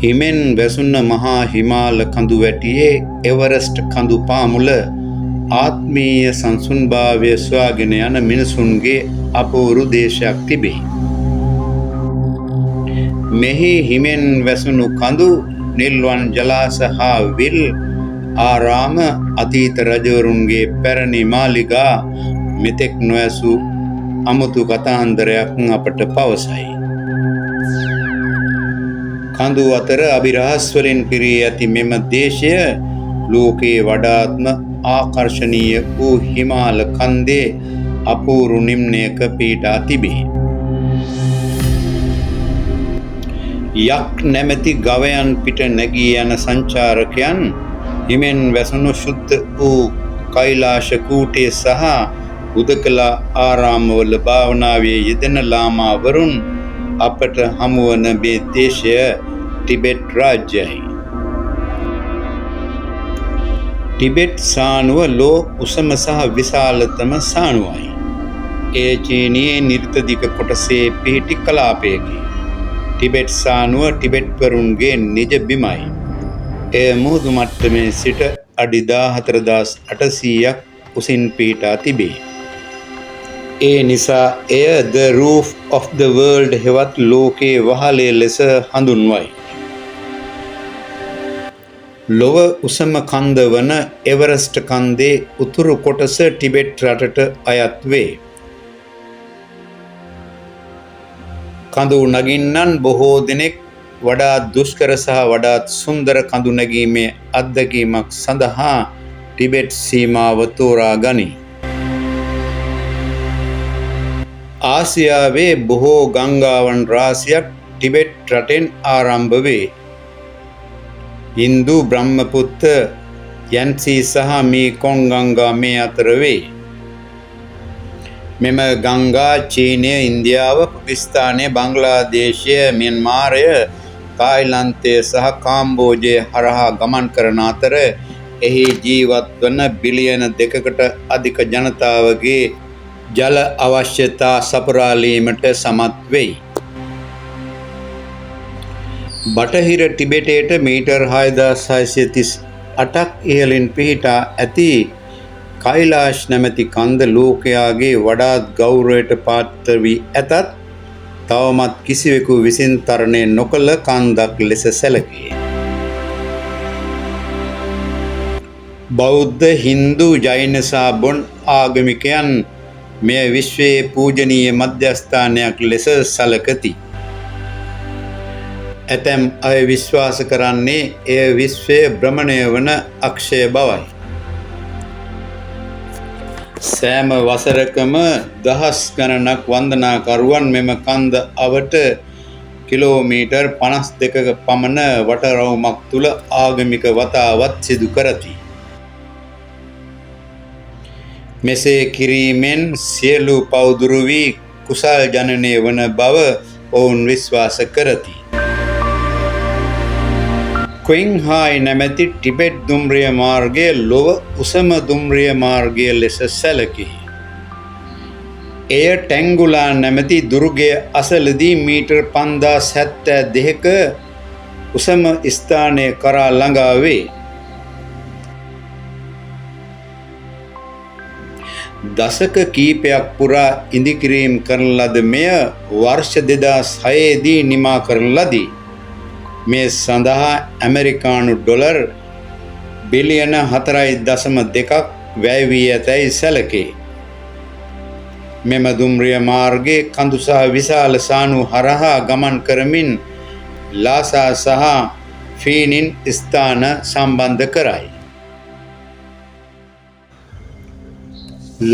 හිමෙන් වැසුන්න මහා හිමාල කඳු වැටියේ එවරස්ට් කඳු පාමුල ආත්මීය සංසුන්භාවය සොයාගෙන යන මිනිසුන්ගේ අපූරු දේශයක් තිබේ. මෙහි හිමෙන් වැසුණු කඳු, නිල්වන් ජලාශ හා විල් ආරාම, අතීත රජවරුන්ගේ පැරණි මාලිගා මෙතෙක් නොඇසූ අමුතු කතාන්දරයක් අපට පවසයි. කඳු අතර අභිරහස් වලින් පිරී ඇති මෙම දේශය ලෝකයේ වඩාත්ම ආකර්ශනීය වූ හිමාල කන්දේ අපූරු නිම්නයක පිහිටා තිබේ. යක් නැමැති ගවයන් පිට නැගී යන සංචාරකයන් හිමෙන් වැසුණු ශුද්ධ වූ කෛලාශ කූටේ සහ හුදකලා ආරාමවල භාවනාවේ යෙදෙන ලාමාවරුන් අපට හමුවන මේ දේශය ටිබෙට් රාජ්‍යයි. ටිබෙට් සානුව ලෝ උසම සහ විශාලතම සානුවයි. එය චීනයේ නිර්තදිග කොටසේ පිහිටි කලාපයකි. ටිබෙට් සානුව ටිබෙට්වරුන්ගේ නිජ බිමයි. එය මුහුදු මට්ටමේ සිට අඩි 14,800ක් උසින් පිහිටා තිබේ. ඒ නිසා එය The Roof of the World හෙවත් ලෝකයේ වහලය ලෙස හඳුන්වයි. ලොව උසම කන්ද වන එවරස්ට් කන්දේ උතුරු කොටස ටිබෙට් රටට අයත් වේ. කඳු නගින්නන් බොහෝ දෙනෙක් වඩාත් දුෂ්කර සහ වඩාත් සුන්දර කඳු නැගීමේ අත්දැකීමක් සඳහා ටිබෙට් සීමාව තෝරා ගනී. ආසියාවේ බොහෝ ගංගාවන් රාශියක් ටිබෙට් රටෙන් ආරම්භ වේ. හින්දු, බ්‍රහ්මපුත්‍ර, යන්සී සහ මීකොං ගංගා මේ අතර වේ. මෙම ගංගා චීනය, ඉන්දියාව, පාකිස්තානය, බංග්ලාදේශය, මියන්මාරය, තායිලන්තය සහ කාම්බෝජය හරහා ගමන් කරන අතර එහි ජීවත් වන බිලියන 2කට අධික ජනතාවගේ ජල අවශ්‍යතා සපුරාලීමට සමත් වෙයි. බටහිර ටිබෙටයට මීටර් 6638ක් ඉහළින් පිහිටා ඇති කෛලාශ් නැමැති කන්ද ලෝකයාගේ වඩාත් ගෞරවයට පාත්‍ර වී ඇතත් තවමත් කිසිවෙකු විසින් තරණය නොකළ කන්දක් ලෙස සැලකේ. බෞද්ධ, හින්දු, ජෛන සහ බොන් ආගමිකයන් මෙය විශ්වයේ පූජනීය මධ්‍යස්ථානයක් ලෙස සැලකති. ඇතැම් අය විශ්වාස කරන්නේ එය විශ්වයේ භ්‍රමණය වන අක්ෂය බවයි. සෑම වසරකම දහස් ගණනක් වන්දනාකරුවන් මෙම කන්ද අවට කිලෝමීටර් 52ක පමණ වටරවුමක් තුළ ආගමික වතාවත් සිදු කරති. මෙසේ කිරීමෙන් සියලු පව් දුරු වී කුසල් ජනනය වන බව ඔවුන් විශ්වාස කරති. ක්වෙන්හායි නැමැති ටිබෙට් දුම්රිය මාර්ගය ලොව උසම දුම්රිය මාර්ගය ලෙස සැලකේ. එය ටැංගුලා නැමැති දුර්ගය අසලදී මීටර් 5072ක උසම ස්ථානය කරා ළඟා වේ. දශක කීපයක් පුරා ඉදිකිරීම් කරන ලද මෙය වර්ෂ 2006 දී නිමා කරන ලදී. මේ සඳහා ඇමරිකානු ඩොලර් බිලියන 4.2ක් වැය වී ඇතැයි සැලකේ. මෙම දුම්රිය මාර්ගයේ කඳු සහ විශාල සානු හරහා ගමන් කරමින් ලාසා සහ ෆීනින් ස්ථාන සම්බන්ධ කරයි.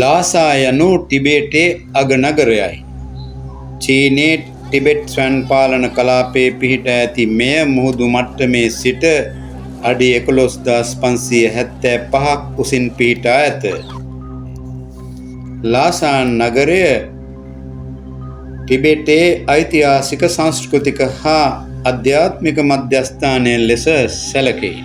ලාසා යනු ටිබෙටේ අග නගරයයි. චීනයේ ටිබෙට් ස්වයං පාලන කලාපයේ පිහිට ඇති මෙය මුහුදු මට්ටමේ සිට අඩි 11,575ක් උසින් පිහිටා ඇත. ලාසා නගරය ටිබෙටේ ඓතිහාසික, සංස්කෘතික හා අධ්‍යාත්මික මධ්‍යස්ථානය ලෙස සැලකේ.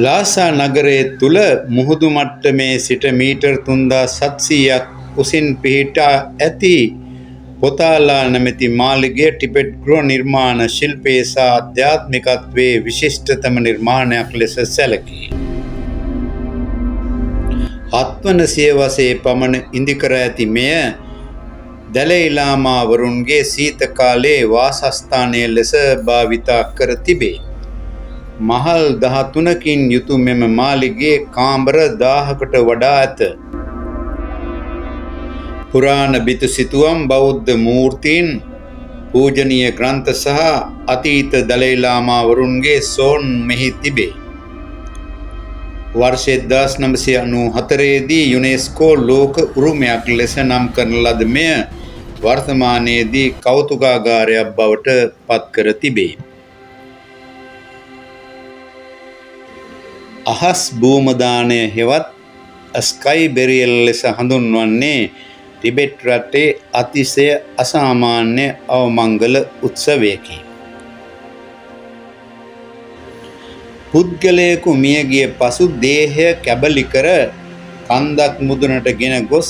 ලාසා නගරයේ තුල මුහුදු මට්ටමේ සිට මීටර් 3,700ක් උසින් පිහිටා ඇති පොතාලා නැමැති මාලිගය ටිබෙට් ගෘහ නිර්මාණ ශිල්පයේ සහ ආධ්‍යාත්මිකත්වයේ විශිෂ්ටතම නිර්මාණයක් ලෙස සැලකේ. 7 වන සියවසේ පමණ ඉදිකර ඇති මෙය දැලයි ලාමා වරුන්ගේ සීත කාලයේ වාසස්ථානය ලෙස භාවිතා කර තිබේ. මහල් 13කින් යුතු මෙම මාලිගයේ කාමර 1000කට වඩා ඇත. පුරාණ බිතු සිතුවම්, බෞද්ධ මූර්තීන්, පූජනීය ග්‍රන්ථ සහ අතීත දැලයි ලාමා වරුන්ගේ සෝන් මෙහි තිබේ. වර්ෂ 1994 දී යුනෙස්කෝ ලෝක උරුමයක් ලෙස නම් කරන ලද මෙය වර්තමානයේදී කෞතුකාගාරයක් බවට පත් කර තිබේ. අහස් භූමදානය හෙවත් ස්කයි බෙරියල් ලෙස හඳුන්වන්නේ ටිබෙට් රටේ අතිශය අසාමාන්‍ය අවමංගල උත්සවයකි. පුද්ගලයෙකු මියගිය පසු දේහය කැබලි කර කන්දක් මුදුනට ගෙන ගොස්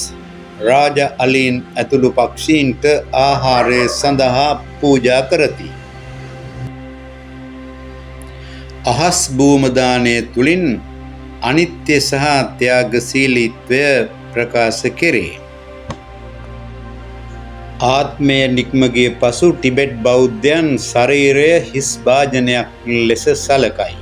රාජ අලීන් ඇතුළු පක්ෂීන්ට ආහාරය සඳහා පූජා කරති. අහස් භූමදානය තුළින් අනිත්‍ය සහ ත්‍යාගශීලීත්වය ප්‍රකාශ කෙරේ. ආත්මය නික්ම ගිය පසු ටිබෙට් බෞද්ධයන් ශරීරය හිස් භාජනයක් ලෙස සලකයි.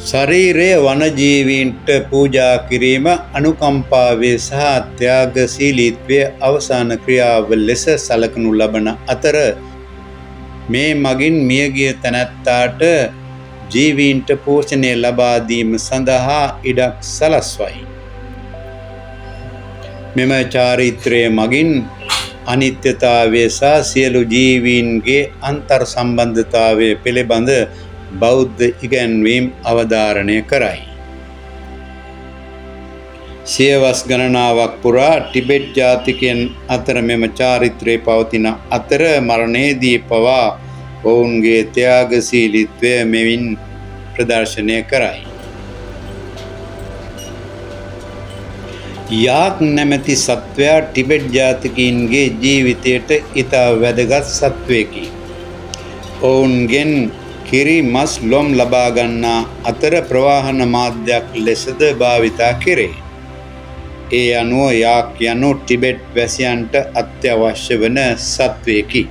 ශරීරය වනජීවීන්ට පූජා කිරීම අනුකම්පාවේ සහ ත්‍යාගශීලීත්වයේ අවසාන ක්‍රියාව ලෙස සලකනු ලබන අතර මේ මගින් මියගිය තැනැත්තාට ජීවීන්ට පෝෂණය ලබා දීම සඳහා ඉඩක් සලස්වයි. මෙම චාරිත්‍රය මගින් අනිත්‍යතාවය සහ සියලු ජීවීන්ගේ අන්තර් සම්බන්ධතාවය පිළිබඳ බෞද්ධ ඉගැන්වීම් අවධාරණය කරයි. සියවස් ගණනාවක් පුරා ටිබෙට් ජාතිකයන් අතර මෙම චාරිත්‍රය පවතින අතර මරණයේදී පවා ඔවුන්ගේ ත්‍යාගශීලීත්වය මෙවින් ප්‍රදර්ශනය කරයි. යාක් නැමැති සත්වයා ටිබෙට් ජාතිකයින්ගේ ජීවිතයට ඉතා වැදගත් සත්වයෙකි. ඔවුන්ගෙන් කිරි, මස්, ලොම් ලබා ගන්නා අතර ප්‍රවාහන මාධ්‍යයක් ලෙසද භාවිතා කෙරේ. ඒ අනුව යාක් යනු ටිබෙට් වැසියන්ට අත්‍යවශ්‍ය වන සත්වයෙකි.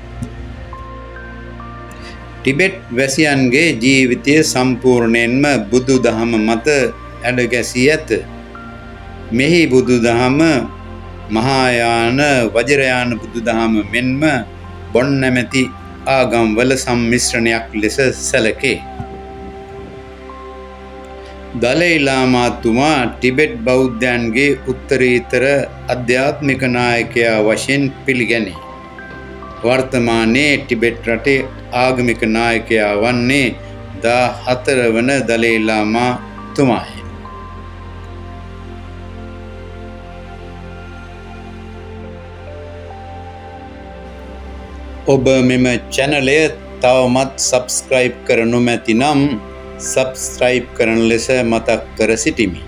ටිබෙට් වැසියන්ගේ ජීවිතය සම්පූර්ණයෙන්ම බුදු දහම මත ඇඩගැසී ඇත. මෙහි බුදු දහම මහායාන, වජිරයාන බුදු දහම මෙන්ම බොන් නැමැති ආගම්වල සම්මිශ්‍රණයක් ලෙස සැලකේ. දලයි ලාමාතුමා ටිබෙට් බෞද්ධයන්ගේ උත්තරීතර අධ්‍යාත්මික නායකයා වශයෙන් පිළිගැනේ. වර්තමානයේ ටිබෙට් රටේ ආගමික නායකයා වන්නේ 14 වන දලයි ලාමා තුමායි. ඔබ මෙම චැනලය තවමත් සබ්ස්ක්‍රයිබ් කර නොමැති නම් සබ්ස්ක්‍රයිබ් කරන ලෙස මතක් කර සිටිමි.